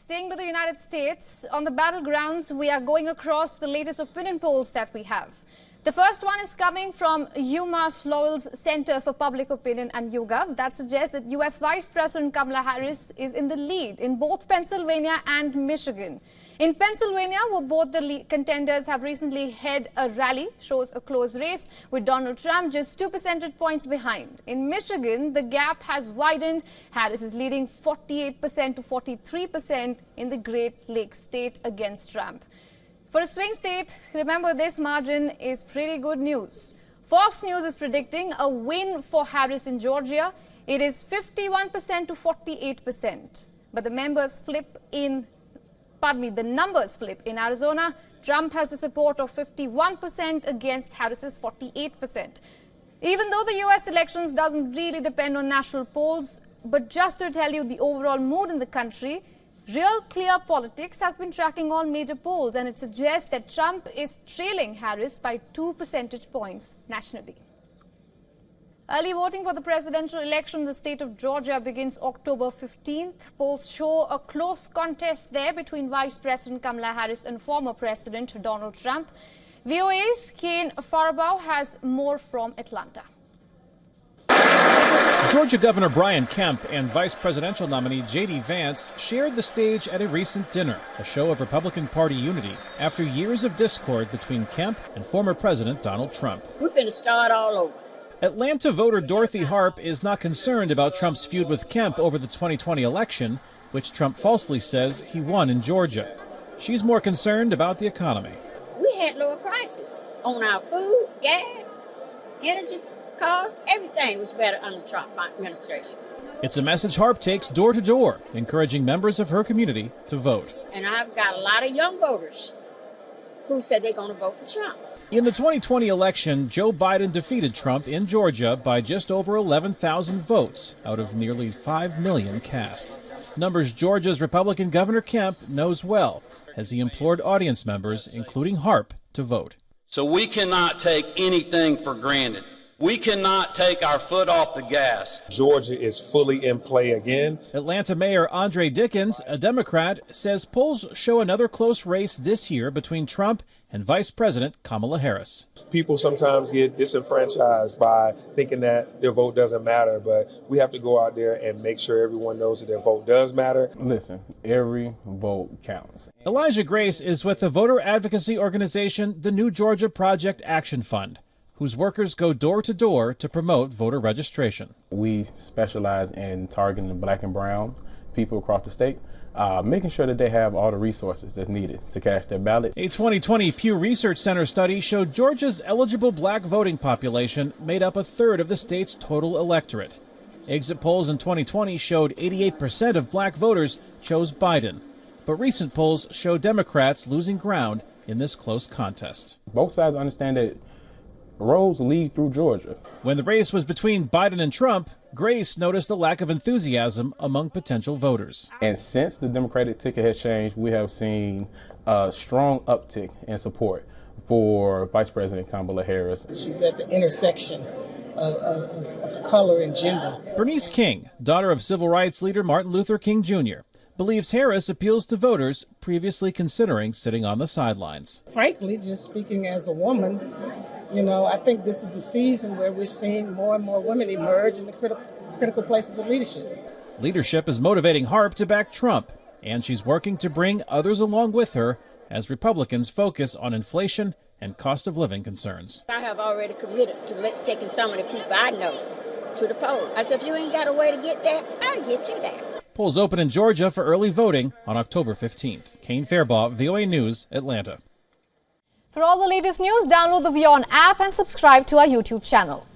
Staying with the United States, on the battlegrounds, we are going across the latest opinion polls that we have. The first one is coming from UMass Lowell's Center for Public Opinion and YouGov that suggests that U.S. Vice President Kamala Harris is in the lead in both Pennsylvania and Michigan. In Pennsylvania, where both the contenders have recently held a rally, shows a close race with Donald Trump just 2 percentage points behind. In Michigan, the gap has widened. Harris is leading 48% to 43% in the Great Lakes state against Trump. For a swing state, remember this margin is pretty good news. Fox News is predicting a win for Harris in Georgia. It is 51% to 48%. But the numbers flip in Arizona. Trump has the support of 51% against Harris's 48%. Even though the U.S. elections doesn't really depend on national polls, but just to tell you the overall mood in the country, Real Clear Politics has been tracking all major polls, and it suggests that Trump is trailing Harris by 2 percentage points nationally. Early voting for the presidential election in the state of Georgia begins October 15th. Polls show a close contest there between Vice President Kamala Harris and former President Donald Trump. VOA's Kane Farabaugh has more from Atlanta. Georgia Governor Brian Kemp and Vice Presidential nominee J.D. Vance shared the stage at a recent dinner, a show of Republican Party unity after years of discord between Kemp and former President Donald Trump. We're finna start all over. Atlanta voter Dorothy Harp is not concerned about Trump's feud with Kemp over the 2020 election, which Trump falsely says he won in Georgia. She's more concerned about the economy. We had lower prices on our food, gas, energy, cars. Everything was better under the Trump administration. It's a message Harp takes door to door, encouraging members of her community to vote. And I've got a lot of young voters who said they're going to vote for Trump. In the 2020 election, Joe Biden defeated Trump in Georgia by just over 11,000 votes out of nearly 5 million cast. Numbers Georgia's Republican Governor Kemp knows well, as he implored audience members, including Harp, to vote. So we cannot take anything for granted. We cannot take our foot off the gas. Georgia is fully in play again. Atlanta Mayor Andre Dickens, a Democrat, says polls show another close race this year between Trump and Vice President Kamala Harris. People sometimes get disenfranchised by thinking that their vote doesn't matter, but we have to go out there and make sure everyone knows that their vote does matter. Listen, every vote counts. Elijah Grace is with the voter advocacy organization, the New Georgia Project Action Fund, whose workers go door to door to promote voter registration. We specialize in targeting the black and brown people across the state, making sure that they have all the resources that's needed to cast their ballot. A 2020 Pew Research Center study showed Georgia's eligible black voting population made up a third of the state's total electorate. Exit polls in 2020 showed 88% of black voters chose Biden, but recent polls show Democrats losing ground in this close contest. Both sides understand that roads lead through Georgia. When the race was between Biden and Trump, Grace noticed a lack of enthusiasm among potential voters. And since the Democratic ticket has changed, we have seen a strong uptick in support for Vice President Kamala Harris. She's at the intersection of color and gender. Bernice King, daughter of civil rights leader Martin Luther King Jr., believes Harris appeals to voters previously considering sitting on the sidelines. Frankly, just speaking as a woman, I think this is a season where we're seeing more and more women emerge in the critical places of leadership. Leadership is motivating Harp to back Trump, and she's working to bring others along with her as Republicans focus on inflation and cost of living concerns. I have already committed to taking some of the people I know to the poll. I said, if you ain't got a way to get there, I'll get you there. Polls open in Georgia for early voting on October 15th. Kane Farabaugh, VOA News, Atlanta. For all the latest news, download the WION app and subscribe to our YouTube channel.